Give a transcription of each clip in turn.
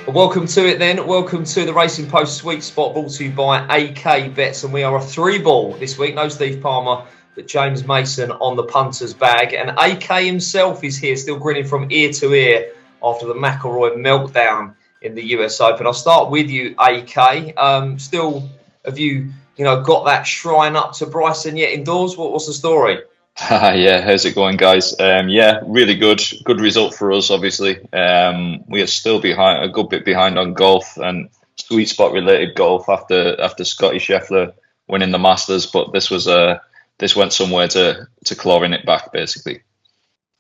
Welcome to it then. Welcome to the Racing Post Sweet Spot, brought to you by AK Bets. And we are a 3-ball this week. No Steve Palmer, but James Mason on the punter's bag. And AK himself is here, still grinning from ear to ear after the McIlroy meltdown in the US Open. I'll start with you, AK. Still, have you got that shrine up to Bryson yet indoors? What's the story? Yeah, how's it going, guys? Yeah, really good result for us. Obviously, we are still behind, a good bit behind on golf and sweet spot related golf after Scotty Scheffler winning the Masters. But this went somewhere to clawing it back, basically.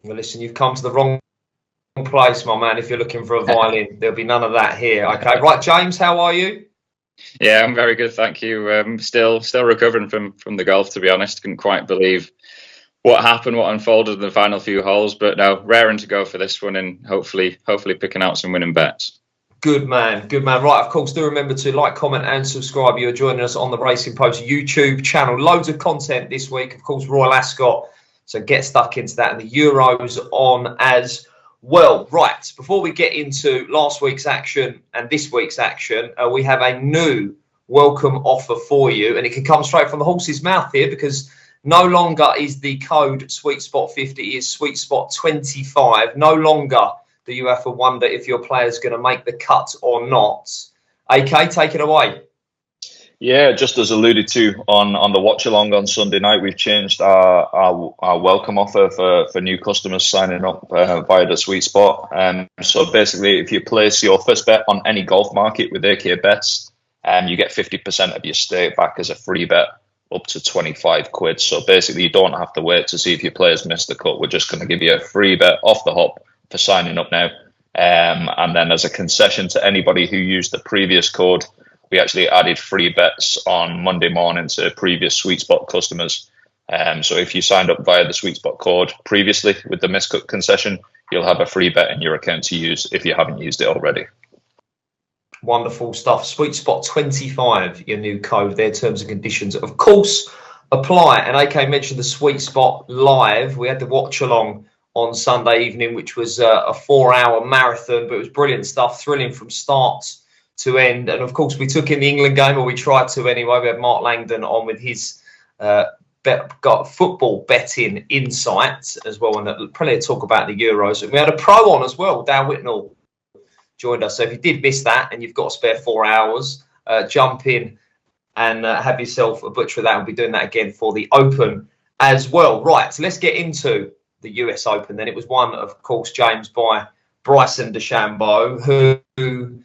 Well, listen, you've come to the wrong place, my man. If you're looking for a violin, there'll be none of that here. Okay, right, James, how are you? Yeah, I'm very good, thank you. Still recovering from the golf, to be honest. Couldn't quite believe what happened, what unfolded in the final few holes, but no, raring to go for this one and hopefully picking out some winning bets. Good man. Right, of course, do remember to like, comment and subscribe. You're joining us on the Racing Post YouTube channel. Loads of content this week. Of course, Royal Ascot, so get stuck into that. And the Euros on as well. Right, before we get into last week's action and this week's action, we have a new welcome offer for you. And it can come straight from the horse's mouth here, because no longer is the code Sweet Spot 50, it is Sweet Spot 25. No longer do you have to wonder if your player's going to make the cut or not. AK, take it away. Yeah, just as alluded to on the watch along on Sunday night, we've changed our welcome offer for new customers signing up via the Sweet Spot. So basically, if you place your first bet on any golf market with AK Bets, you get 50% of your stake back as a free bet, up to 25 quid. So basically, you don't have to wait to see if your players miss the cut. We're just going to give you a free bet off the hop for signing up now. And then as a concession to anybody who used the previous code, we actually added free bets on Monday morning to previous Sweet Spot customers. So if you signed up via the Sweet Spot code previously with the miscut concession, you'll have a free bet in your account to use if you haven't used it already. Wonderful stuff. Sweet Spot 25, your new code. Their terms and conditions, of course, apply. And AK mentioned the Sweet Spot Live. We had the watch along on Sunday evening, which was a 4-hour marathon, but it was brilliant stuff, thrilling from start to end. And of course, we took in the England game, or we tried to anyway. We had Mark Langdon on with his got football betting insight as well, and plenty of talk about the Euros. And we had a pro on as well, Dan Whitnell joined us. So if you did miss that and you've got a spare 4 hours, jump in and have yourself a butcher of that. We'll be doing that again for the Open as well. Right, so let's get into the US Open then. It was won, of course, James, by Bryson DeChambeau, who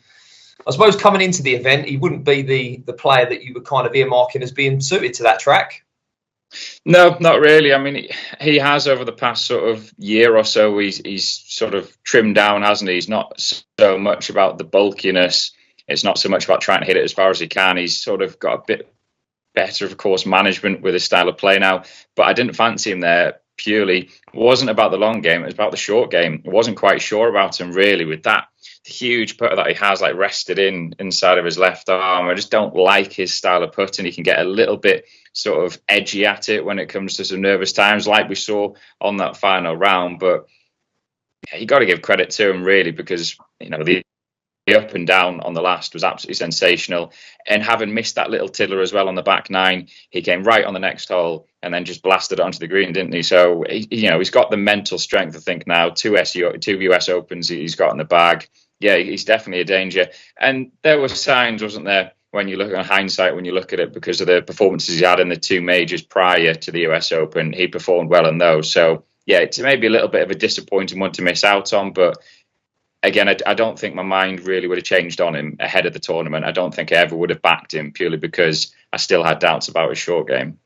I suppose coming into the event, he wouldn't be the player that you were kind of earmarking as being suited to that track. No, not really. I mean, he has over the past sort of year or so, he's sort of trimmed down, hasn't he? He's not so much about the bulkiness. It's not so much about trying to hit it as far as he can. He's sort of got a bit better, of course, management with his style of play now. But I didn't fancy him there purely. It wasn't about the long game. It was about the short game. I wasn't quite sure about him really with that huge putter that he has like rested inside of his left arm. I just don't like his style of putting. He can get a little bit sort of edgy at it when it comes to some nervous times, like we saw on that final round. But yeah, you got to give credit to him really, because the up and down on the last was absolutely sensational. And having missed that little tiddler as well on the back nine, he came right on the next hole and then just blasted it onto the green, didn't he? So he's got the mental strength. I think now two US Opens he's got in the bag. Yeah, he's definitely a danger. And there were signs, wasn't there, when you look at hindsight, when you look at it, because of the performances he had in the two majors prior to the US Open, he performed well in those. So yeah, it's maybe a little bit of a disappointing one to miss out on, but again, I don't think my mind really would have changed on him ahead of the tournament. I don't think I ever would have backed him purely because I still had doubts about his short game.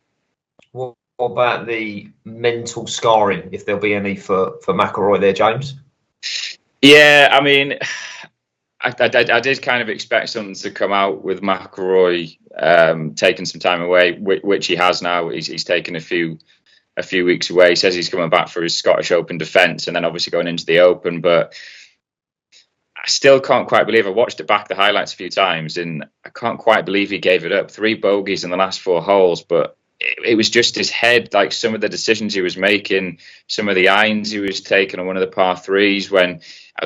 What about the mental scarring, if there'll be any for McIlroy there, James? Yeah, I mean, I did kind of expect something to come out with McIlroy taking some time away, which he has now. He's taken a few weeks away. He says he's coming back for his Scottish Open defence and then obviously going into the Open, but I still can't quite believe. I watched it back, the highlights a few times, and I can't quite believe he gave it up. 3 bogeys in the last 4 holes, but it was just his head, like some of the decisions he was making, some of the irons he was taking on one of the par threes. When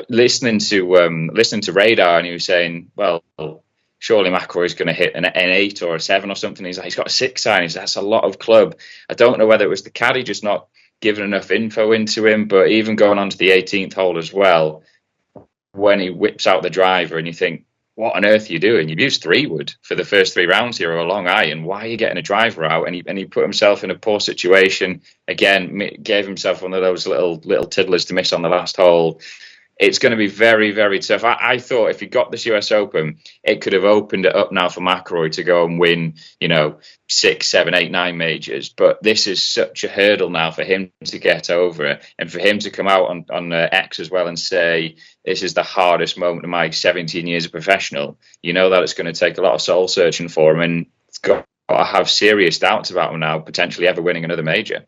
listening to Radar, and he was saying, well, surely McIlroy's going to hit an 8 or a 7 or something. He's like, he's got a 6 iron. That's a lot of club. I don't know whether it was the caddy just not giving enough info into him, but even going on to the 18th hole as well, when he whips out the driver and you think, what on earth are you doing? You've used 3-wood for the first 3 rounds here, or a long iron. Why are you getting a driver out? And he put himself in a poor situation. Again, gave himself one of those little tiddlers to miss on the last hole. It's going to be very, very tough. I thought if he got this US Open, it could have opened it up now for McIlroy to go and win, 6, 7, 8, 9 majors. But this is such a hurdle now for him to get over, and for him to come out on X as well and say, this is the hardest moment of my 17 years of professional. You know that it's going to take a lot of soul searching for him, and it's got to have serious doubts about him now, potentially ever winning another major.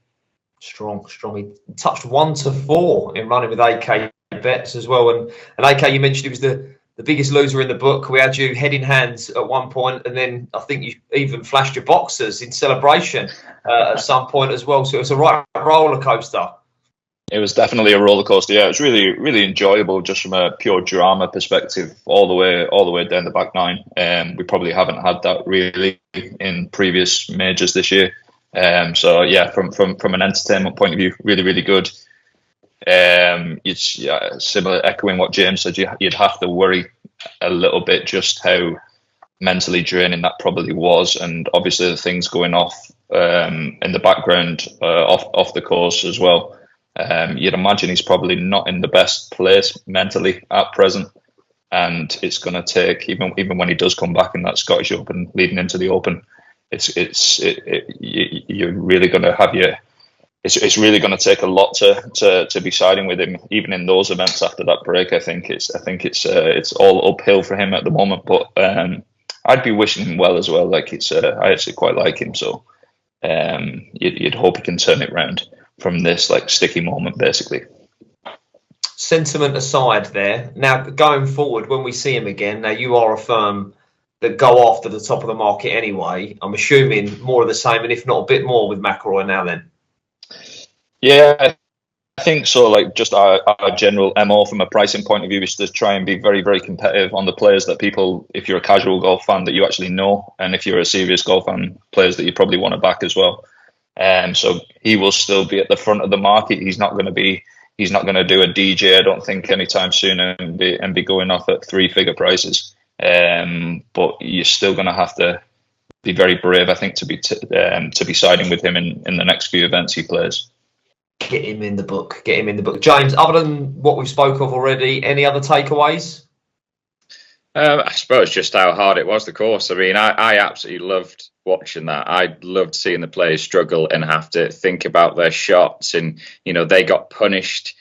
Strong. He touched 1-4 in running with AK bets as well. And AK, you mentioned he was the biggest loser in the book. We had you head in hands at one point, and then I think you even flashed your boxers in celebration at some point as well. So it was a right roller coaster. It was definitely a roller coaster. Yeah, it was really, really enjoyable just from a pure drama perspective, all the way down the back nine. We probably haven't had that really in previous majors this year. So yeah, from an entertainment point of view, really, really good. It's similar, echoing what James said. You'd have to worry a little bit just how mentally draining that probably was, and obviously the things going off in the background off the course as well. You'd imagine he's probably not in the best place mentally at present, and it's going to take even when he does come back in that Scottish Open leading into the Open, you're really going to have your. It's really going to take a lot to be siding with him, even in those events after that break. I think it's all uphill for him at the moment. But I'd be wishing him well as well. Like I actually quite like him, so you'd hope he can turn it round from this like sticky moment, basically. Sentiment aside, there now going forward, when we see him again, now you are a firm that go after the top of the market anyway. I'm assuming more of the same, and if not a bit more with McIlroy now then. Yeah, I think so. Like just our general MO from a pricing point of view is to try and be very, very competitive on the players that people, if you're a casual golf fan, that you actually know, and if you're a serious golf fan, players that you probably want to back as well. So he will still be at the front of the market. He's not going to do a DJ, I don't think, anytime soon, and be going off at 3-figure prices. But you're still going to have to be very brave, I think, to be siding with him in the next few events he plays. Get him in the book. James, other than what we've spoke of already, any other takeaways? I suppose just how hard it was, the course. I mean, I absolutely loved watching that. I loved seeing the players struggle and have to think about their shots. And, they got punished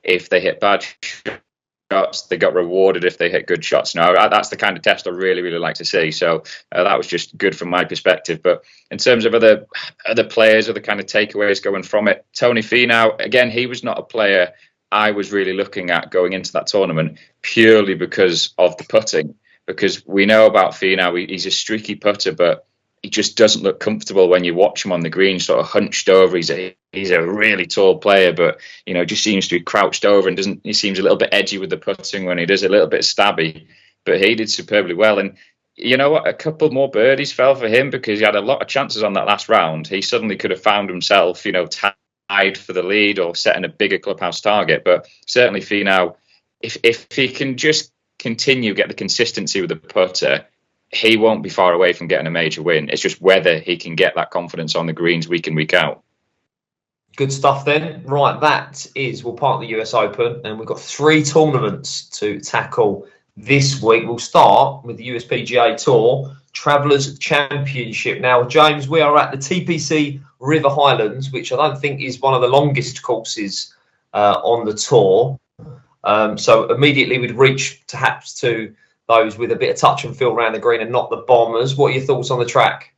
if they hit bad shots. They got rewarded if they hit good shots. Now, that's the kind of test I really, really like to see. So that was just good from my perspective. But in terms of other players, other kind of takeaways going from it, Tony Finau, again, he was not a player I was really looking at going into that tournament purely because of the putting. Because we know about Finau, he's a streaky putter, but he just doesn't look comfortable when you watch him on the green, sort of hunched over. He's a really tall player, but just seems to be crouched over and he seems a little bit edgy with the putting when he does, a little bit stabby. But he did superbly well, and you know what? A couple more birdies fell for him because he had a lot of chances on that last round. He suddenly could have found himself, tied for the lead or setting a bigger clubhouse target. But certainly Finau, if he can just get the consistency with the putter, he won't be far away from getting a major win. It's just whether he can get that confidence on the greens week in, week out. Good stuff then. Right, that is, we'll part the US Open, and we've got 3 tournaments to tackle this week. We'll start with the USPGA Tour Travelers Championship. Now, James, we are at the TPC River Highlands, which I don't think is one of the longest courses on the tour. So immediately we'd reach perhaps to those with a bit of touch and feel around the green and not the bombers. What are your thoughts on the track?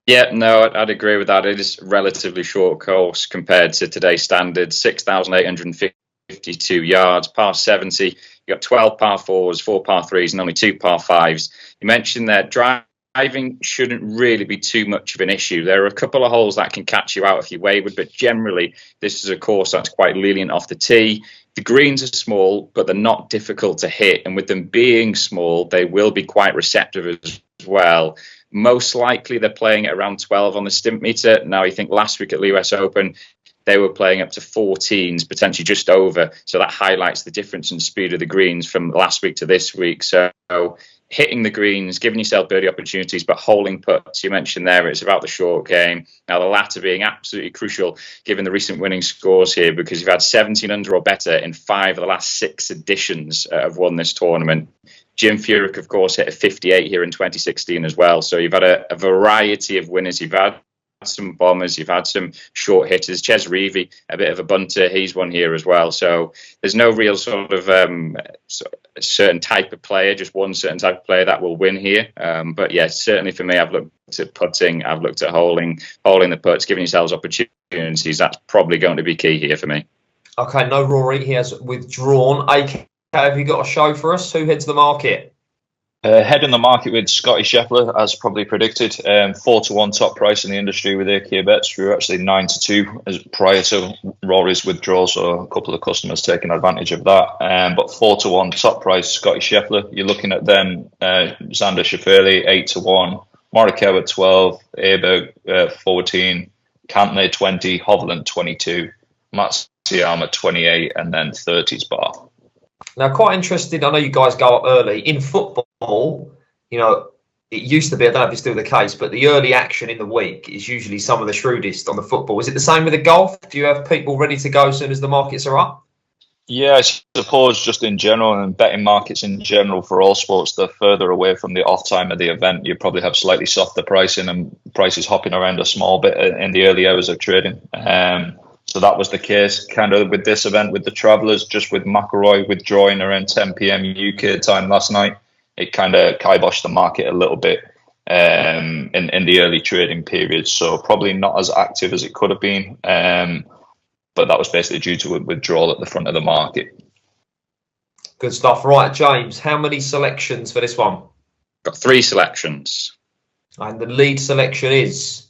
Yeah, no, I'd agree with that. It is a relatively short course compared to today's standards. 6,852 yards, par 70. You got 12 par 4s, 4 par 3s, and only 2 par 5s. You mentioned that driving driving shouldn't really be too much of an issue. There are a couple of holes that can catch you out if you're wayward, but generally this is a course that's quite lenient off the tee. The greens are small, but they're not difficult to hit, and with them being small, they will be quite receptive as well. Most likely they're playing at around 12 on the stimp meter. Now, I think last week at the US Open, they were playing up to 14s, potentially just over. So that highlights the difference in speed of the greens from last week to this week. So hitting the greens, giving yourself birdie opportunities, but holding putts, you mentioned there, it's about the short game. Now, the latter being absolutely crucial given the recent winning scores here, because you've had 17 under or better in 5 of the last 6 editions have won this tournament. Jim Furyk, of course, hit a 58 here in 2016 as well. So you've had a variety of winners. You've had some bombers, you've had some short hitters. Ches Reavie, a bit of a bunter, he's won here as well. So there's no real sort of certain type of player, just one certain type of player that will win here. But yeah, certainly for me, I've looked at putting, I've looked at holding the putts, giving yourselves opportunities. That's probably going to be key here for me. Okay, no Rory, he has withdrawn. AK, have you got a show for us? Who heads the market? Head in the market with Scotty Scheffler, as probably predicted. 4-1 top price in the industry with AK bets. We were actually 9-2 as prior to Rory's withdrawal, so a couple of customers taking advantage of that. But 4-1 top price, Scotty Scheffler. You're looking at then Xander Schauffele 8-1, Morikawa 12, Aberg 14, Cantlay 20, Hovland 22, Matsuyama 28, and then 30's bar. Now, quite interested, I know you guys go up early. In football, you know, it used to be, I don't know if it's still the case, but the early action in the week is usually some of the shrewdest on the football. Is it the same with the golf? Do you have people ready to go as soon as the markets are up? Yeah, I suppose just in general, and betting markets in general for all sports, they're further away from the off time of the event. You probably have slightly softer pricing and prices hopping around a small bit in the early hours of trading. So that was the case kind of with this event with the Travellers, just with McIlroy withdrawing around 10 p.m. UK time last night. It kind of kiboshed the market a little bit in the early trading period. So probably not as active as it could have been. But that was basically due to a withdrawal at the front of the market. Good stuff. Right, James, how many selections for this one? Got 3 selections. And the lead selection is?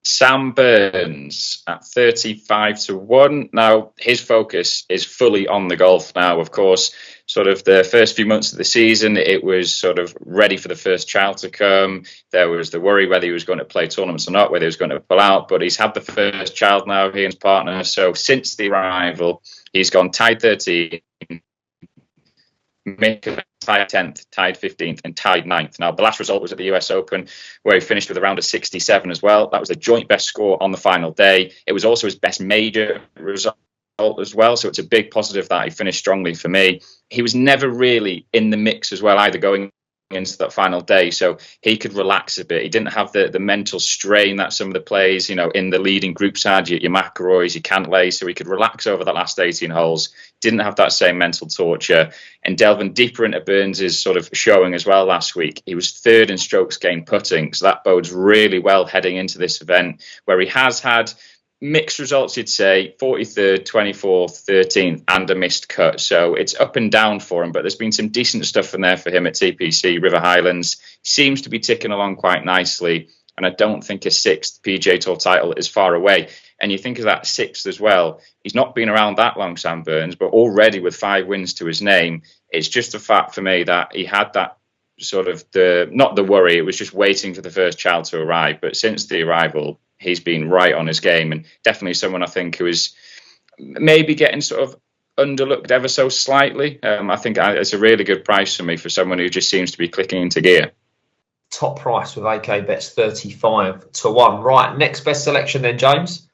Sam Burns at 35-1. Now, his focus is fully on the golf now. Of course, sort of the first few months of the season, it was sort of ready for the first child to come. There was the worry whether he was going to play tournaments or not, whether he was going to pull out. But he's had the first child now, he and his partner. So since the arrival, he's gone tied 13, tied 10th, tied 15th, and tied 9th. Now, the last result was at the US Open, where he finished with around a 67 as well. That was a joint best score on the final day. It was also his best major result as well, so it's a big positive that he finished strongly for me. He was never really in the mix as well, either going into that final day, so he could relax a bit. He didn't have the mental strain that some of the players, you know, in the leading groups had, your McIlroys, your Cantlay, so he could relax over that last 18 holes. Didn't have that same mental torture. And delving deeper into Burns' sort of showing as well last week, he was 3rd in strokes gained putting, so that bodes really well heading into this event, where he has had mixed results, you'd say, 43rd, 24th, 13th, and a missed cut. So it's up and down for him, but there's been some decent stuff in there for him at TPC. River Highlands seems to be ticking along quite nicely, and I don't think a 6th PGA Tour title is far away. And you think of that 6th as well. He's not been around that long, Sam Burns, but already with 5 wins to his name, it's just a fact for me that he had that sort of not the worry, it was just waiting for the first child to arrive. But since the arrival, he's been right on his game, and definitely someone I think who is maybe getting sort of underlooked ever so slightly. I think it's a really good price for me for someone who just seems to be clicking into gear. Top price with AK bets 35-1. Right, next best selection then, James.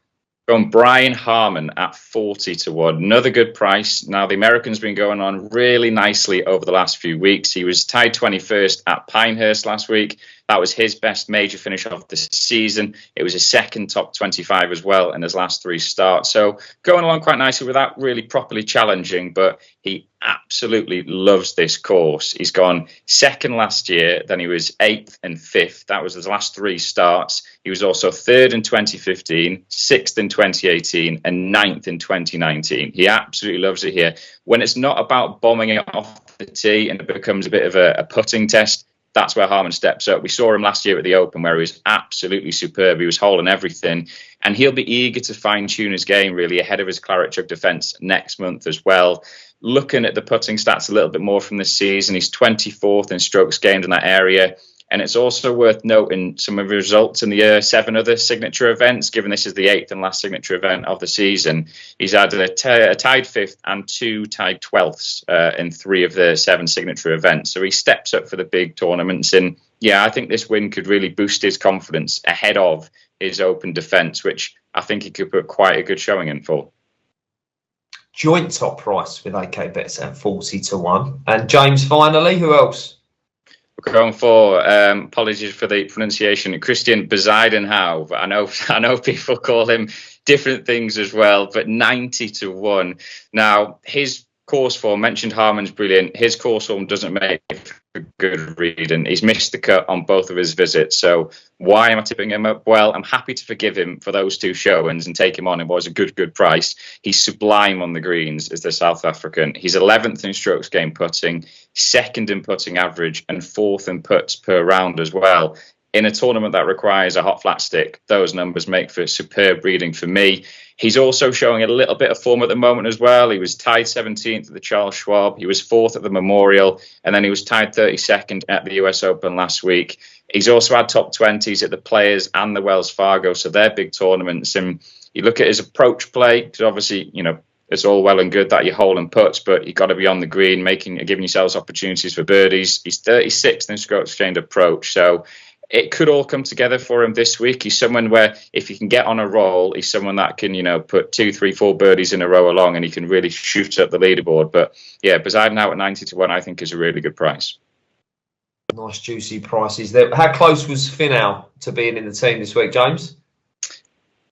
From Brian Harman at 40-1. Another good price. Now, the American's been going on really nicely over the last few weeks. He was tied 21st at Pinehurst last week. That was his best major finish of the season. It was his second top 25 as well in his last 3 starts. So going along quite nicely without really properly challenging, but he absolutely loves this course. He's gone 2nd last year, then he was 8th and 5th. That was his last 3 starts. He was also 3rd in 2015, 6th in 2018, and 9th in 2019. He absolutely loves it here. When it's not about bombing it off the tee and it becomes a bit of a putting test, that's where Harman steps up. We saw him last year at the Open where he was absolutely superb. He was holding everything, and he'll be eager to fine-tune his game really ahead of his Claret Jug defence next month as well. Looking at the putting stats a little bit more from this season, he's 24th in strokes gained in that area. And it's also worth noting some of the results in the 7 other signature events, given this is the 8th and last signature event of the season. He's had a tied 5th and 2 tied 12ths in 3 of the 7 signature events. So he steps up for the big tournaments. And yeah, I think this win could really boost his confidence ahead of his Open defence, which I think he could put quite a good showing in for. Joint top price with AK Bets at 40-1. And James, finally, who else? Going for apologies for the pronunciation, Christian Bezuidenhout. I know people call him different things as well, but 90-1. Now his course form, mentioned Harman's brilliant. His course form doesn't make for good reading. He's missed the cut on both of his visits. So why am I tipping him up? Well, I'm happy to forgive him for those 2 showings and take him on. It was a good price. He's sublime on the greens as the South African. He's 11th in strokes gained putting, 2nd in putting average, and 4th in putts per round as well. In a tournament that requires a hot flat stick, those numbers make for superb reading for me. He's also showing a little bit of form at the moment as well. He was tied 17th at the Charles Schwab. He was 4th at the Memorial. And then he was tied 32nd at the US Open last week. He's also had top 20s at the Players and the Wells Fargo. So they're big tournaments. And you look at his approach play, because obviously, it's all well and good that you hole and putts, but you've got to be on the green, giving yourselves opportunities for birdies. He's 36th in strokes gained approach. So it could all come together for him this week. He's someone where if he can get on a roll, he's someone that can, put 2, 3, 4 birdies in a row along, and he can really shoot up the leaderboard. But yeah, Bezuidenhout at 90-1, I think is a really good price. Nice juicy prices there. How close was Finau to being in the team this week, James?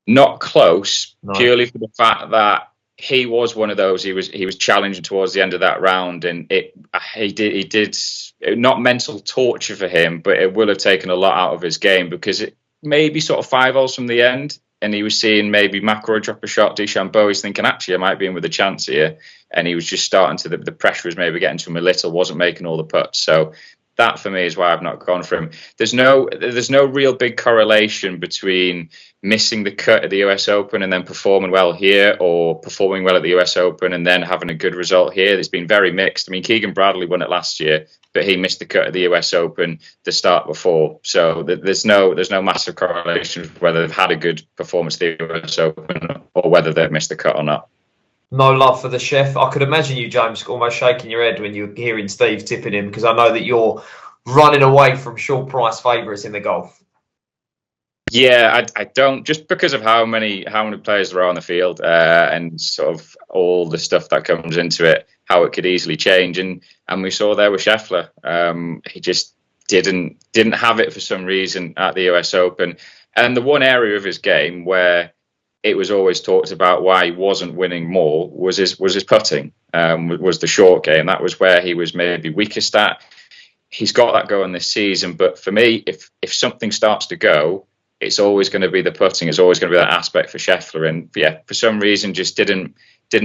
Not close, no. Purely for the fact that he was one of those. He was challenging towards the end of that round, and he did not mental torture for him, but it will have taken a lot out of his game, because it maybe sort of 5 holes from the end, and he was seeing maybe McIlroy drop a shot, DeChambeau. He's thinking, actually, I might be in with a chance here, and he was just starting to the pressure was maybe getting to him a little, wasn't making all the putts. So that for me is why I've not gone for him. There's no real big correlation between missing the cut at the US Open and then performing well here, or performing well at the US Open and then having a good result here. It's been very mixed. I mean, Keegan Bradley won it last year, but he missed the cut at the US Open the start before. So there's no massive correlation with whether they've had a good performance at the US Open or whether they've missed the cut or not. No love for the chef. I could imagine you, James, almost shaking your head when you're hearing Steve tipping him, because I know that you're running away from short price favourites in the golf. Yeah, I don't, just because of how many players there are on the field, and sort of all the stuff that comes into it, how it could easily change. And we saw there with Scheffler, he just didn't have it for some reason at the US Open. And the one area of his game where it was always talked about why he wasn't winning more was his putting, was the short game. That was where he was maybe weakest at. He's got that going this season, but for me, if something starts to go, it's always going to be the putting. It's always going to be that aspect for Scheffler, and yeah, for some reason, just didn't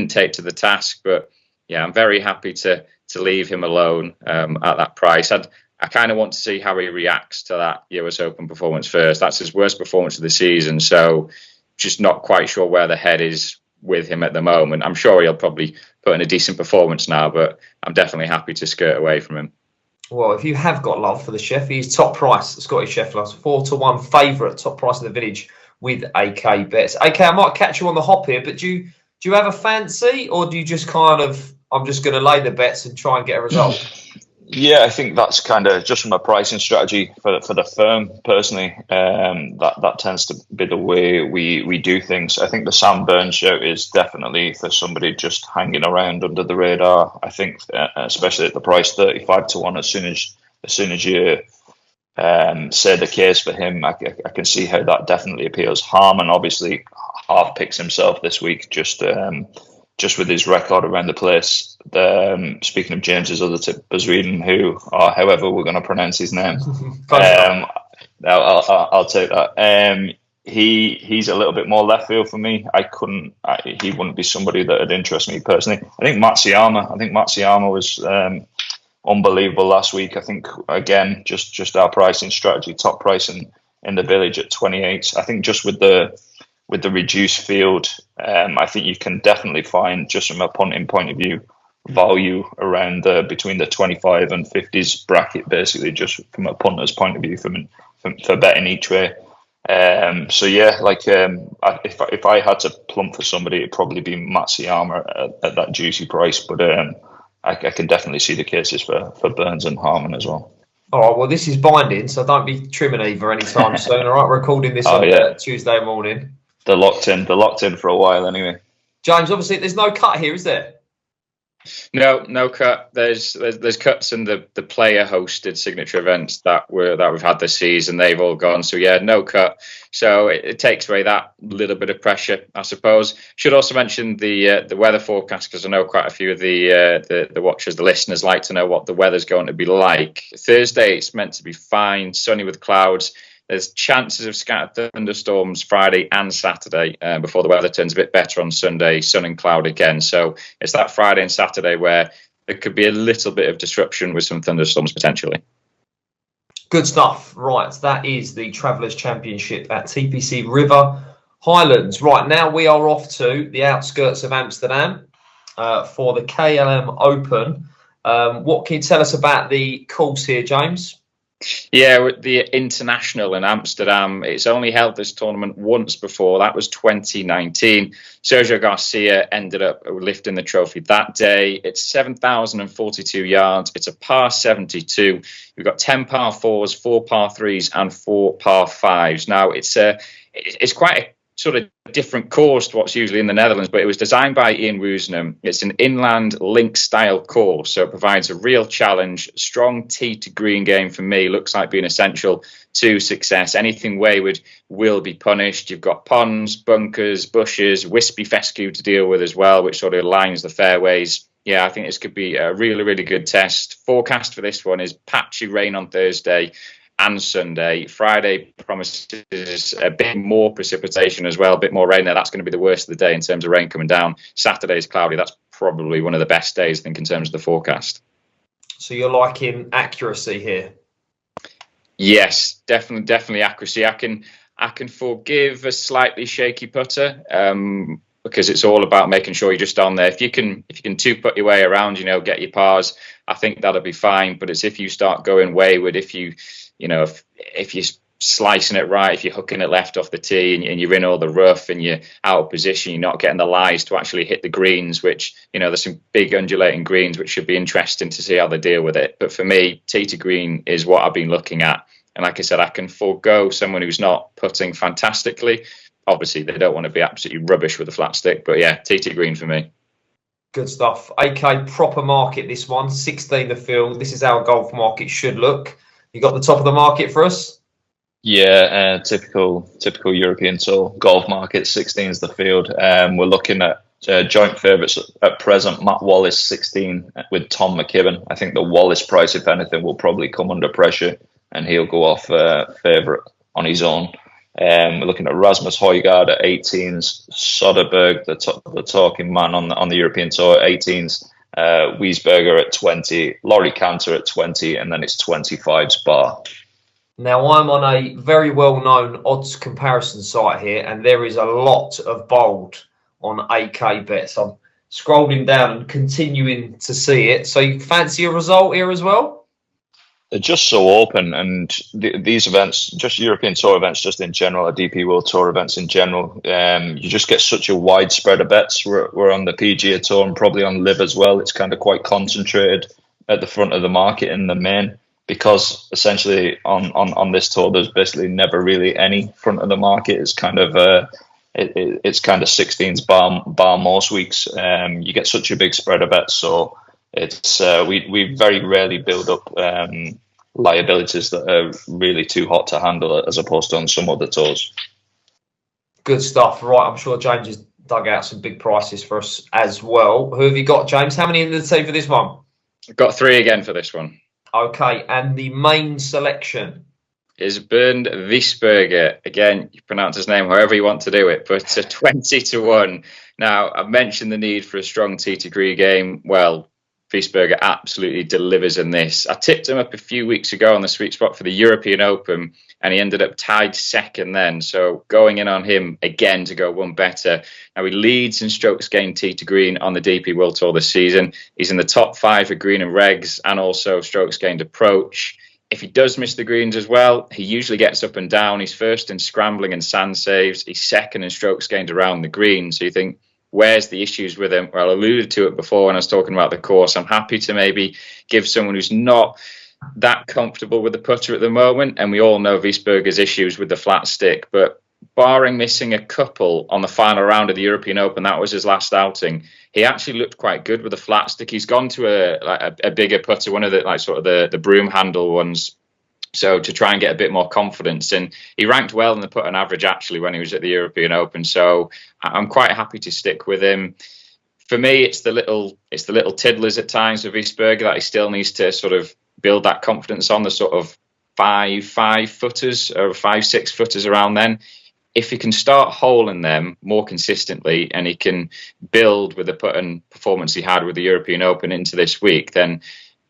take to the task. But yeah, I'm very happy to leave him alone at that price. I kind of want to see how he reacts to that US Open performance first. That's his worst performance of the season, so just not quite sure where the head is with him at the moment. I'm sure he'll probably put in a decent performance now, but I'm definitely happy to skirt away from him. Well, if you have got love for the chef, he's top price, Scottish Scheffler, 4-1 favourite, top price in the village with AK Bets. AK, I might catch you on the hop here, but do you have a fancy, or do you just kind of, I'm just going to lay the bets and try and get a result? Yeah, I think that's kind of just from a pricing strategy for the firm personally. That tends to be the way we do things. I think the Sam Burns show is definitely for somebody just hanging around under the radar. I think, especially at the price 35-1, as soon as you say the case for him, I can see how that definitely appeals. Harman obviously half picks himself this week, just with his record around the place. Speaking of James's other tip, Bezuidenhout, or however we're going to pronounce his name, I'll take that. He's a little bit more left field for me. He wouldn't be somebody that would interest me personally. I think Matsuyama was unbelievable last week. I think again, just our pricing strategy, top pricing in the village at 28. I think just with the reduced field, I think you can definitely find, just from a punting point of view, value around between the 25 and 50s bracket, basically, just from a punter's point of view for betting each way. So yeah, if I had to plump for somebody, it'd probably be Matsuyama at that juicy price. But I can definitely see the cases for Burns and Harman as well. All right, well, this is binding, so don't be trimming either anytime soon. All right, recording this on Tuesday morning. They're locked in for a while anyway. James, obviously, there's no cut here, is there? No cut. There's cuts in the player hosted signature events that we've had this season. They've all gone. So yeah, no cut. So it takes away that little bit of pressure, I suppose. Should also mention the weather forecast, because I know quite a few of the watchers, the listeners, like to know what the weather's going to be like. Thursday, it's meant to be fine, sunny with clouds. There's chances of scattered thunderstorms Friday and Saturday before the weather turns a bit better on Sunday, sun and cloud again. So it's that Friday and Saturday where there could be a little bit of disruption with some thunderstorms potentially. Good stuff. Right, that is the Travellers' Championship at TPC River Highlands. Right, now we are off to the outskirts of Amsterdam for the KLM Open. What can you tell us about the course here, James? Yeah, the International in Amsterdam. It's only held this tournament once before. That was 2019. Sergio Garcia ended up lifting the trophy that day. It's 7,042 yards. It's a par 72. We've got 10 par 4s, 4 par 3s, and 4 par 5s. Now, it's quite a sort of different course to what's usually in the Netherlands, but it was designed by Ian Woosnam. It's an inland link style course, so it provides a real challenge. Strong tee to green game for me looks like being essential to success. Anything wayward will be punished. You've got ponds, bunkers, bushes, wispy fescue to deal with as well, which sort of lines the fairways. Yeah, I think this could be a really, really good test. Forecast for this one is patchy rain on Thursday and Sunday. Friday promises a bit more precipitation as well, a bit more rain there. That's going to be the worst of the day in terms of rain coming down. Saturday is cloudy. That's probably one of the best days, I think, in terms of the forecast. So you're liking accuracy here? Yes, definitely accuracy. I can forgive a slightly shaky putter, because it's all about making sure you're just on there. If you can two-putt your way around, get your pars, I think that'll be fine. But it's if you start going wayward, if you're slicing it right, if you're hooking it left off the tee and you're in all the rough and you're out of position, you're not getting the lies to actually hit the greens, which, there's some big undulating greens, which should be interesting to see how they deal with it. But for me, tee to green is what I've been looking at. And like I said, I can forego someone who's not putting fantastically. Obviously, they don't want to be absolutely rubbish with a flat stick, but yeah, tee to green for me. Good stuff. AK, proper market, this one. 16 the field. This is how a golf market should look. You got the top of the market for us? Yeah, typical European Tour golf market. 16 is the field. We're looking at joint favourites at present. Matt Wallace 16 with Tom McKibben. I think the Wallace price, if anything, will probably come under pressure and he'll go off favourite on his own. We're looking at Rasmus Højgaard at 18s, Soderberg, the talking man on the European Tour, 18s, Wiesberger at 20, Laurie Cantor at 20, and then it's 25s bar. Now, I'm on a very well-known odds comparison site here, and there is a lot of bold on AK bets. I'm scrolling down and continuing to see it. So you fancy a result here as well? They're just so open, and these events, just European Tour events, just in general, or DP World Tour events in general, you just get such a wide spread of bets. We're on the PGA Tour and probably on Live as well. It's kind of quite concentrated at the front of the market in the main, because essentially on this tour, there's basically never really any front of the market. It's kind of it's kind of 16s bar most weeks. You get such a big spread of bets, so it's we very rarely build up liabilities that are really too hot to handle, as opposed to on some other tours. Good stuff. Right, I'm sure James has dug out some big prices for us as well. Who have you got, James? How many in the team for this one? I've got 3 again for this one. Okay, and the main selection is Bernd Wiesberger. Again, you pronounce his name however you want to do it, but 20 to 1. Now, I've mentioned the need for a strong tee to green game. Well, Wiesberger absolutely delivers in this. I tipped him up a few weeks ago on the sweet spot for the European Open, and he ended up tied second then. So going in on him again to go one better. Now he leads in strokes gained tee to green on the DP World Tour this season. He's in the top 5 for green and regs and also strokes gained approach. If he does miss the greens as well, he usually gets up and down. He's first in scrambling and sand saves. He's second in strokes gained around the green. So you think, where's the issues with him? Well, I alluded to it before when I was talking about the course. I'm happy to maybe give someone who's not that comfortable with the putter at the moment. And we all know Wiesberger's issues with the flat stick. But barring missing a couple on the final round of the European Open, that was his last outing. He actually looked quite good with the flat stick. He's gone to a bigger putter, one of the broom handle ones. So to try and get a bit more confidence, and he ranked well in the putt-on average actually when he was at the European Open. So I'm quite happy to stick with him. For me, it's the little tiddlers at times with Wiesberger that he still needs to sort of build that confidence on, the sort of 5 footers or 5-6 footers around then. If he can start holing them more consistently and he can build with the putt-on performance he had with the European Open into this week, then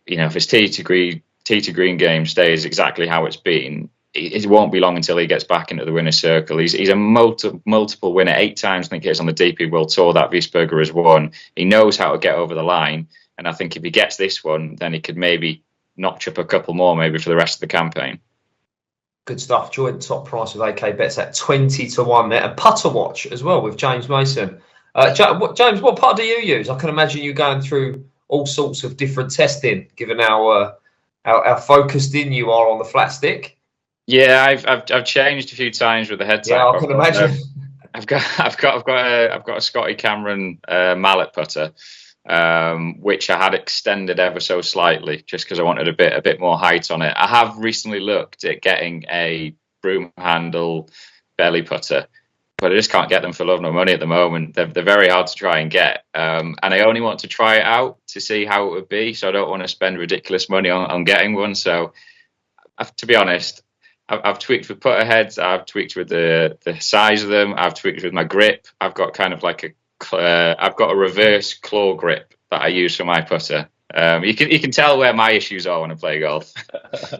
if his tee to green game stays exactly how it's been, it won't be long until he gets back into the winner's circle. He's a multiple winner, 8 times I think it is on the DP World Tour that Wiesberger has won. He knows how to get over the line, and I think if he gets this one, then he could maybe notch up a couple more maybe for the rest of the campaign. Good stuff. Joint top price with AK Bets at 20-1 there. And putter watch as well with James Mason. James, what putter do you use? I can imagine you going through all sorts of different testing, given how focused in you are on the flat stick. Yeah, I've changed a few times with the head type. Yeah, I can imagine. I've got a Scotty Cameron mallet putter, which I had extended ever so slightly, just because I wanted a bit more height on it. I have recently looked at getting a broom handle belly putter, but I just can't get them for love nor money at the moment. They're very hard to try and get, and I only want to try it out to see how it would be. So I don't want to spend ridiculous money on getting one. So, to be honest, I've tweaked with putter heads. I've tweaked with the size of them. I've tweaked with my grip. I've got kind of like I've got a reverse claw grip that I use for my putter. You can tell where my issues are when I play golf.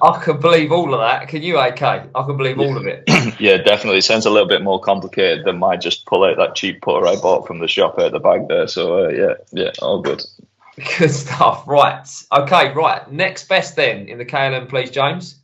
I can believe all of that. Can you, AK? I can believe all of it. Yeah, definitely. It sounds a little bit more complicated than my just pull out that cheap putter I bought from the shop out the bag there. So yeah, all good. Good stuff. Right. Okay, right. Next best then in the KLM, please, James.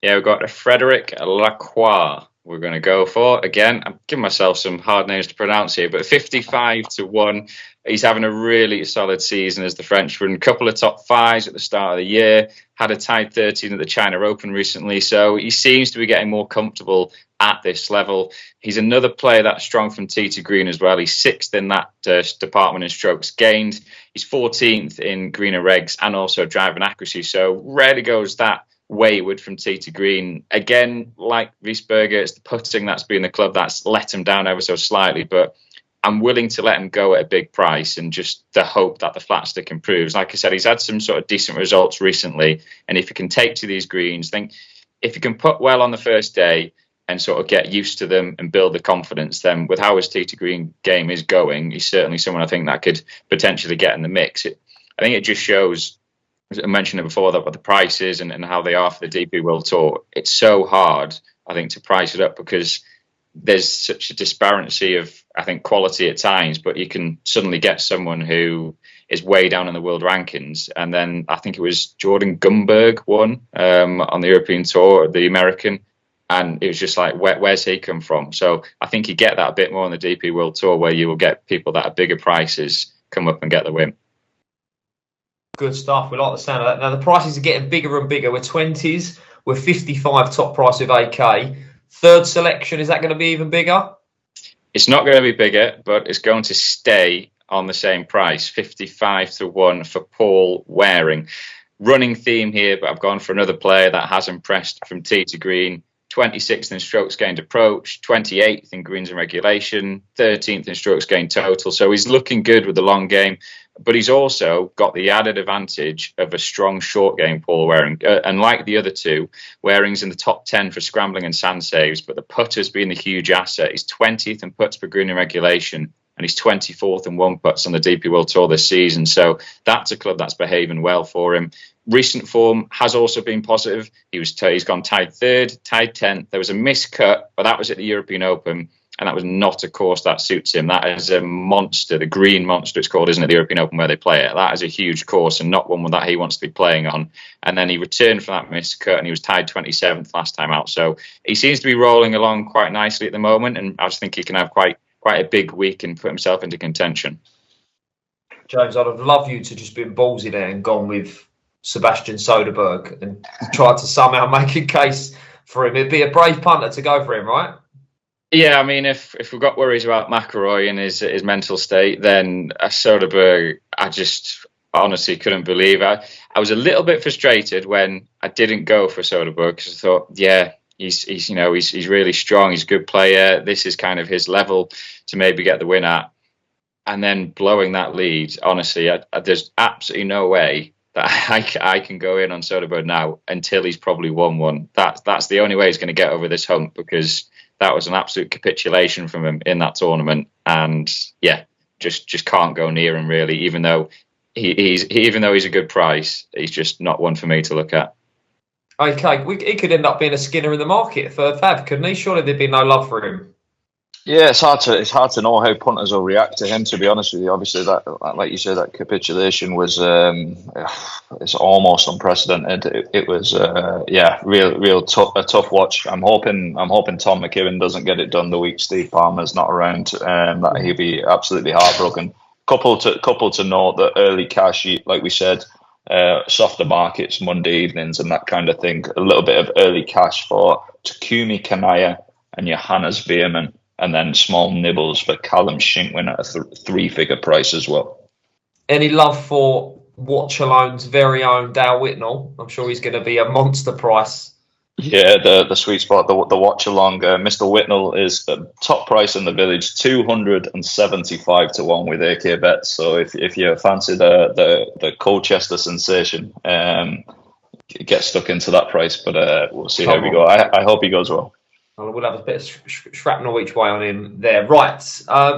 Yeah, we've got Frederic Lacroix. We're going to go for again. I'm giving myself some hard names to pronounce here, but 55-1. He's having a really solid season as the Frenchman. A couple of top 5s at the start of the year. Had a tied 13 at the China Open recently, so he seems to be getting more comfortable at this level. He's another player that's strong from tee to green as well. He's 6th in that department in strokes gained. He's 14th in green and regs and also driving accuracy. So rarely goes that wayward from tee to green. Again, like Wiesberger, it's the putting that's been the club that's let him down ever so slightly, but I'm willing to let him go at a big price and just the hope that the flat stick improves. Like I said, he's had some sort of decent results recently, and if he can take to these greens, think if he can put well on the first day and sort of get used to them and build the confidence, then with how his tee to green game is going, he's certainly someone I think that could potentially get in the mix. I think it just shows, I mentioned it before, that what the price is and how they are for the DP World Tour. It's so hard, I think, to price it up because there's such a disparity of, I think, quality at times, but you can suddenly get someone who is way down in the world rankings. And then I think it was Jordan Gumberg won on the European Tour, the American, and it was just like, where's he come from? So I think you get that a bit more on the DP World Tour, where you will get people that are bigger prices come up and get the win. Good stuff. We like the sound of that. Now, the prices are getting bigger and bigger. We're 20s. We're 55 top price with AK. Third selection, is that going to be even bigger? It's not going to be bigger, but it's going to stay on the same price, 55-1 for Paul Waring. Running theme here, but I've gone for another player that has impressed from tee to green. 26th in strokes gained approach, 28th in greens and regulation, 13th in strokes gained total. So he's looking good with the long game, but he's also got the added advantage of a strong short game, Paul Waring. And like the other two, Waring's in the top 10 for scrambling and sand saves, but the putter's been the huge asset. He's 20th in putts per green and regulation, and he's 24th and 1 putts on the DP World Tour this season. So that's a club that's behaving well for him. Recent form has also been positive. He's gone tied 3rd, tied 10th. There was a missed cut, but that was at the European Open, and that was not a course that suits him. That is a monster, the Green Monster it's called, isn't it, the European Open where they play it. That is a huge course and not one that he wants to be playing on. And then he returned from that missed cut and he was tied 27th last time out. So he seems to be rolling along quite nicely at the moment, and I just think he can have quite a big week and put himself into contention. James, I'd have loved you to just been ballsy there and gone with Sebastian Soderberg and tried to somehow make a case for him. It'd be a brave punter to go for him, right? Yeah, I mean, if we've got worries about McIlroy and his mental state, then Soderberg, I just honestly couldn't believe. I was a little bit frustrated when I didn't go for Soderberg because I thought, yeah, he's really strong. He's a good player. This is kind of his level to maybe get the win at. And then blowing that lead, honestly, there's absolutely no way that I can go in on Soderberg now until he's probably won one. That's the only way he's going to get over this hump, because that was an absolute capitulation from him in that tournament. And yeah, just can't go near him really, even though he's a good price. He's just not one for me to look at. Okay, he could end up being a Skinner in the market for Fav, couldn't he? Surely there'd be no love for him. Yeah, it's hard to know how punters will react to him, to be honest with you. Obviously, that, like you said, that capitulation was it's almost unprecedented. It was real tough, a tough watch. I'm hoping Tom McKibben doesn't get it done the week Steve Palmer's not around. That he'll be absolutely heartbroken. Couple to note that early cash, like we said, softer markets Monday evenings and that kind of thing. A little bit of early cash for Takumi Kanaya and Johannes Veerman. And then small nibbles for Callum Shinkwin at a three-figure price as well. Any love for Watch Alone's very own Dale Whitnell? I'm sure he's going to be a monster price. Yeah, the sweet spot, the Watch Along. Mr. Whitnell is the top price in the village, 275 to 1 with AK bets. So if you fancy the Colchester sensation, get stuck into that price. But we'll see how we go. I hope he goes well. We'll have a bit of shrapnel each way on him there. Right.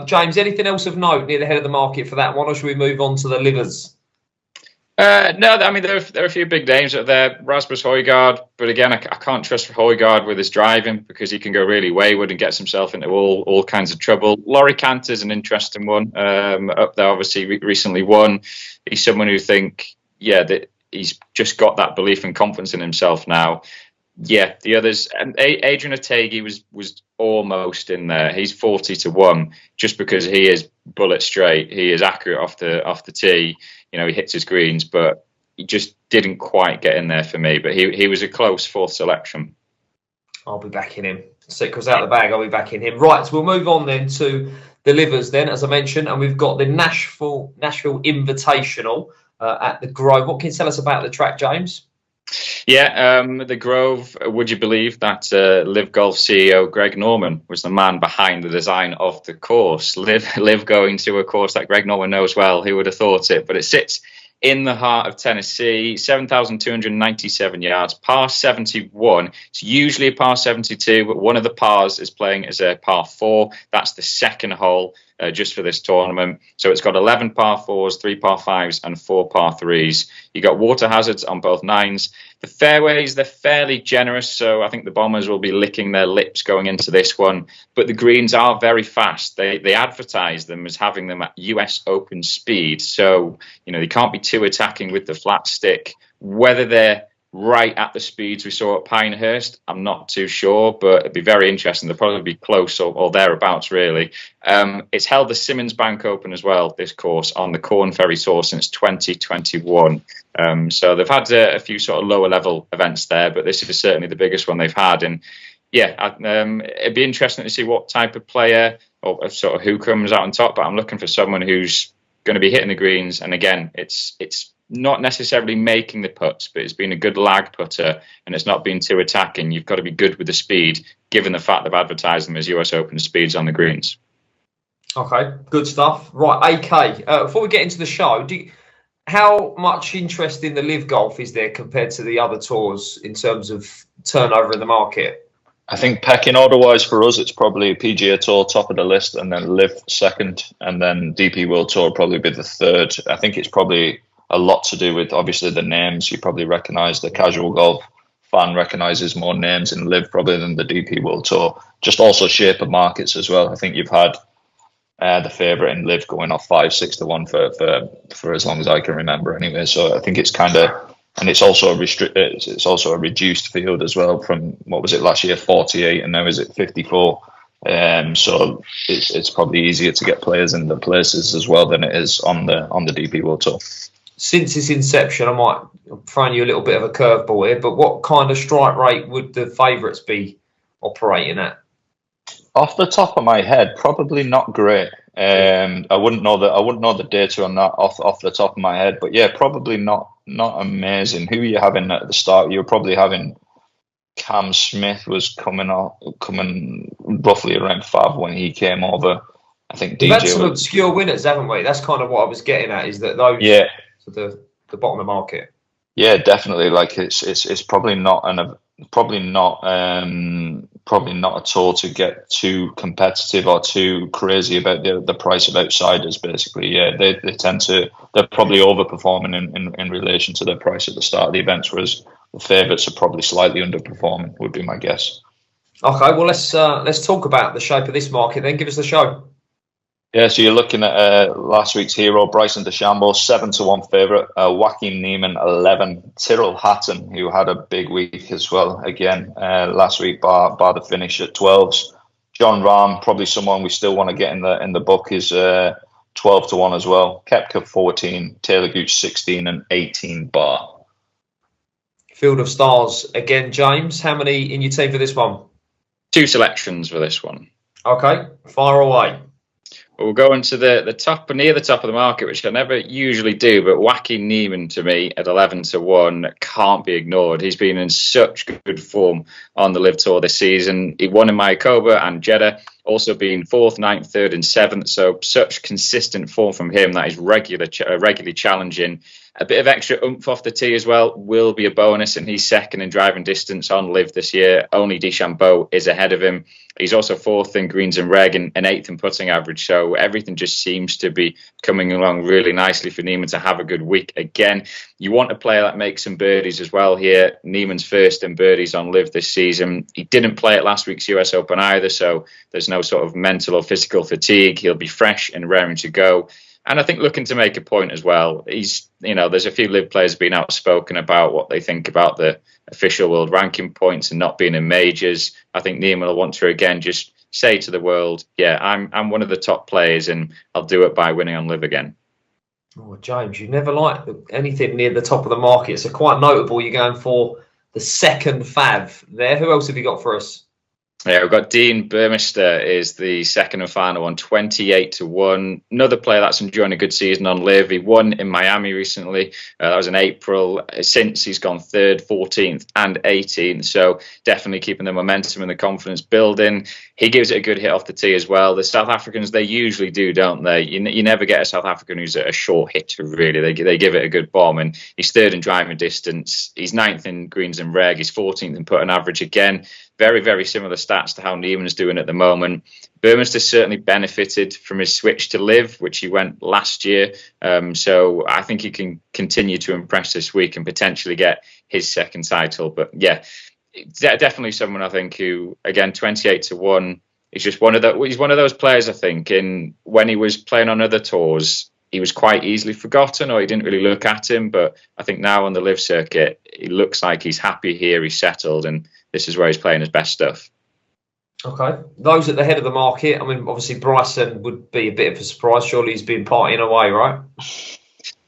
James, anything else of note near the head of the market for that one, or should we move on to the livers? No, I mean, there are a few big names out there. Rasmus Højgaard, but again, I can't trust Højgaard with his driving because he can go really wayward and gets himself into all kinds of trouble. Laurie Cantor's an interesting one. Up there, obviously, recently won. He's someone who that he's just got that belief and confidence in himself now. Yeah, the others, and Adrian Otegi was almost in there. He's 40 to 1 just because he is bullet straight. He is accurate off the tee. You know, he hits his greens, but he just didn't quite get in there for me. But he was a close fourth selection. I'll be back in him. Sickles out of the bag. I'll be back in him. Right, so we'll move on then to the livers then, as I mentioned, and we've got the Nashville Invitational at the Grove. What can you tell us about the track, James? Yeah, the Grove, would you believe that Live Golf CEO Greg Norman was the man behind the design of the course? Live going to a course that Greg Norman knows well. Who would have thought it? But it sits in the heart of Tennessee, 7,297 yards, par 71. It's usually a par 72, but one of the pars is playing as a par 4. That's the second hole just for this tournament. So it's got 11 par 4s, 3 par 5s, and 4 par 3s. You got water hazards on both nines. The fairways, they're fairly generous, so I think the Bombers will be licking their lips going into this one. But the greens are very fast. They advertise them as having them at US Open speed. So, you know, they can't be too attacking with the flat stick. Whether they're right at the speeds we saw at Pinehurst, I'm not too sure, but it'd be very interesting. They'll probably be close or thereabouts, really. It's held the Simmons Bank Open as well, this course, on the Corn Ferry Tour since 2021. So they've had a few sort of lower level events there, but this is certainly the biggest one they've had. And yeah, it'd be interesting to see what type of player or sort of who comes out on top, but I'm looking for someone who's going to be hitting the greens. And again, it's not necessarily making the putts, but it's been a good lag putter and it's not been too attacking. You've got to be good with the speed, given the fact they've advertised them as US Open speeds on the greens. Okay, good stuff. Right, AK, before we get into the show, how much interest in the Live Golf is there compared to the other tours in terms of turnover in the market? I think pecking order-wise for us, it's probably PGA Tour top of the list, and then Liv second, and then DP World Tour will probably be the third. I think it's probably a lot to do with, obviously, the names. You probably recognise the casual golf fan recognises more names in Liv probably than the DP World Tour. Just also shape of markets as well. I think you've had the favourite in Liv going off 5-6 to 1 for as long as I can remember anyway. So I think it's kind of, and it's also it's also a reduced field as well from, what was it last year, 48, and now is it 54. So it's probably easier to get players in the places as well than it is on the DP World Tour. Since its inception, I might throw you a little bit of a curveball here, but what kind of strike rate would the favourites be operating at? Off the top of my head, probably not great. I wouldn't know the data on that off the top of my head, but yeah, probably not amazing. Who are you having at the start? You're probably having Cam Smith was coming roughly around 5 when he came over. I think We've had some obscure winners, haven't we? That's kind of what I was getting at. Is that those? Yeah. To the bottom of the market. Yeah, definitely. Like it's probably not at all to get too competitive or too crazy about the price of outsiders. Basically, yeah, they're probably overperforming in relation to their price at the start of the events, whereas the favourites are probably slightly underperforming. Would be my guess. Okay, well let's talk about the shape of this market. Then give us the show. Yeah, so you're looking at last week's hero, Bryson DeChambeau, 7 to 1 favourite. Joaquin Niemann, 11. Tyrrell Hatton, who had a big week as well, again, last week, bar the finish at 12s. John Rahm, probably someone we still want to get in the book, is 12 to 1 as well. Koepka, 14. Taylor Gooch, 16 and 18 bar. Field of stars again, James. How many in your team for this one? 2 selections for this one. Okay, fire away. We'll go into the top, near the top of the market, which I never usually do, but Joaquin Niemann to me at 11 to 1 can't be ignored. He's been in such good form on the Live Tour this season. He won in Mayakoba and Jeddah, also been 4th, 9th, 3rd and 7th. So such consistent form from him that is regularly challenging. A bit of extra oomph off the tee as well will be a bonus, and he's second in driving distance on Live this year. Only DeChambeau is ahead of him. He's also 4th in greens and reg and 8th in putting average. So everything just seems to be coming along really nicely for Niemann to have a good week again. You want a player that makes some birdies as well here. Niemann's first in birdies on Live this season. He didn't play at last week's US Open either, so there's no sort of mental or physical fatigue. He'll be fresh and raring to go. And I think looking to make a point as well. There's a few Live players being outspoken about what they think about the official world ranking points and not being in majors. I think Niemann will want to again just say to the world, yeah, I'm one of the top players and I'll do it by winning on Live again. Oh, James, you never like anything near the top of the market. So quite notable you're going for the second fav there. Who else have you got for us? Yeah, we've got Dean Burmester is the second and final one, 28 to 1. Another player that's enjoying a good season on Live. He won in Miami recently. That was in April. Since he's gone 3rd, 14th and 18th. So definitely keeping the momentum and the confidence building. He gives it a good hit off the tee as well. The South Africans, they usually do, don't they? You never get a South African who's a short hitter, really. They give it a good bomb. And he's 3rd in driving distance. He's 9th in greens and reg. He's 14th in putting average again. Very, very similar stats to how Niemann is doing at the moment. Burmester certainly benefited from his switch to Live, which he went last year. So I think he can continue to impress this week and potentially get his second title. But yeah, definitely someone I think who, again, 28 to 1 is just he's one of those players, I think, when he was playing on other tours, he was quite easily forgotten or he didn't really look at him. But I think now on the Live circuit, he looks like he's happy here, he's settled, and this is where he's playing his best stuff. Okay. Those at the head of the market, I mean, obviously Bryson would be a bit of a surprise. Surely he's been partying away, right?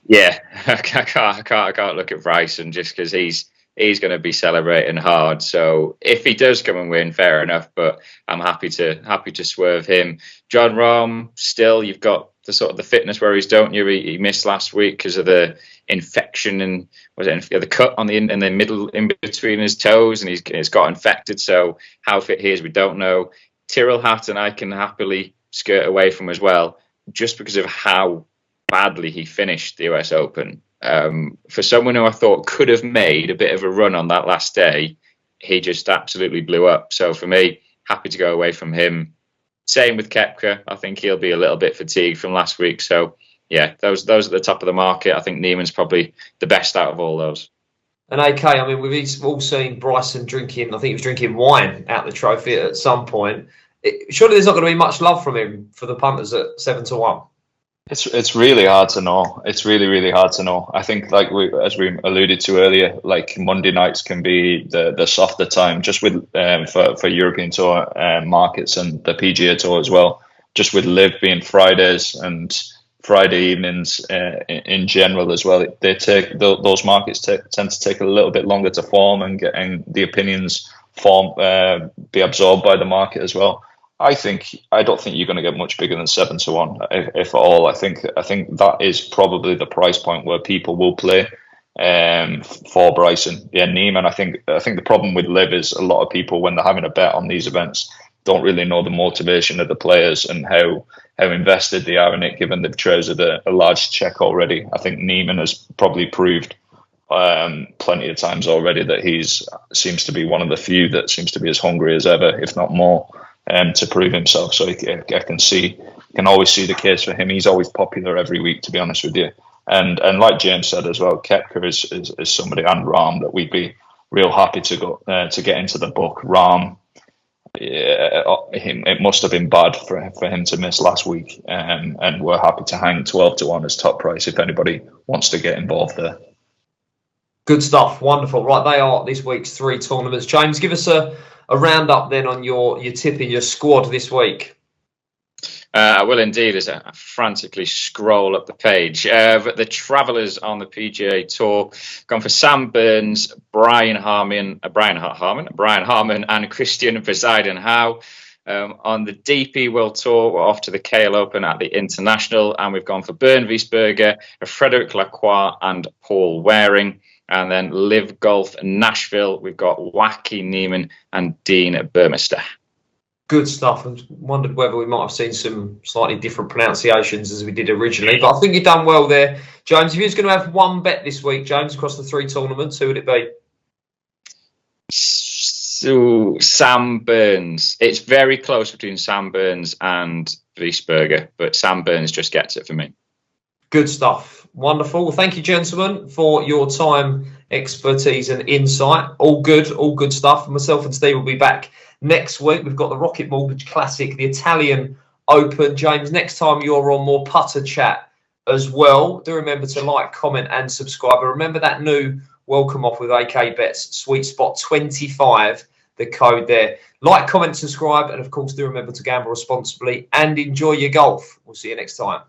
Yeah, I can't look at Bryson just because he's going to be celebrating hard. So if he does come and win, fair enough. But I'm happy to swerve him. John Rahm, still, you've got the sort of the fitness worries, don't you? He missed last week because of the infection and the cut on in the middle in between his toes, and he's got infected. So how fit he is, we don't know. Tyrrell Hatton, I can happily skirt away from as well, just because of how badly he finished the US Open. For someone who I thought could have made a bit of a run on that last day, he just absolutely blew up. So for me, happy to go away from him. Same with Koepka. I think he'll be a little bit fatigued from last week. So yeah, those at the top of the market. I think Neiman's probably the best out of all those. And AK, I mean, we've all seen Bryson drinking, I think he was drinking wine out the trophy at some point. Surely there's not going to be much love from him for the punters at 7-1. It's really hard to know. It's really, really hard to know. I think, like as we alluded to earlier, like Monday nights can be the softer time, just with for European Tour markets and the PGA Tour as well. Just with Live being Fridays and Friday evenings in general as well, they take those markets tend to take a little bit longer to form and the opinions be absorbed by the market as well. I don't think you're going to get much bigger than 7-1, if at all. I think that is probably the price point where people will play for Bryson. Yeah, Neiman. I think the problem with Liv is a lot of people, when they're having a bet on these events, don't really know the motivation of the players and how invested they are in it, given they've trousered a large check already. I think Neiman has probably proved plenty of times already that seems to be one of the few that seems to be as hungry as ever, if not more. To prove himself, so I can always see the case for him. He's always popular every week, to be honest with you. And like James said as well, Koepka is somebody, and Rahm, that we'd be real happy to go to get into the book. Rahm, it must have been bad for him to miss last week, and we're happy to hang 12-1 as top price if anybody wants to get involved there. Good stuff, wonderful. Right, they are this week's 3 tournaments. James, give us a roundup then on your tipping, your squad this week. I will indeed, as I frantically scroll up the page. But the travellers on the PGA Tour gone for Sam Burns, Brian Harman, and Christian Bezuidenhout. On the DP World Tour, we're off to the KL Open at the International, and we've gone for Bernd Wiesberger, Frederick Lacroix, and Paul Waring. And then Live Golf Nashville, we've got Wacky Neiman and Dean Burmester. Good stuff. I wondered whether we might have seen some slightly different pronunciations as we did originally. But I think you've done well there. James, if you was going to have one bet this week, James, across the 3 tournaments, who would it be? So, Sam Burns. It's very close between Sam Burns and Wiesberger, but Sam Burns just gets it for me. Good stuff. Wonderful. Well, thank you, gentlemen, for your time, expertise and insight. All good stuff. Myself and Steve will be back next week. We've got the Rocket Mortgage Classic, the Italian Open. James, next time you're on, more putter chat as well. Do remember to like, comment and subscribe. And remember that new welcome off with AK Bets, Sweet Spot 25, the code there. Like, comment, subscribe, and of course do remember to gamble responsibly and enjoy your golf. We'll see you next time.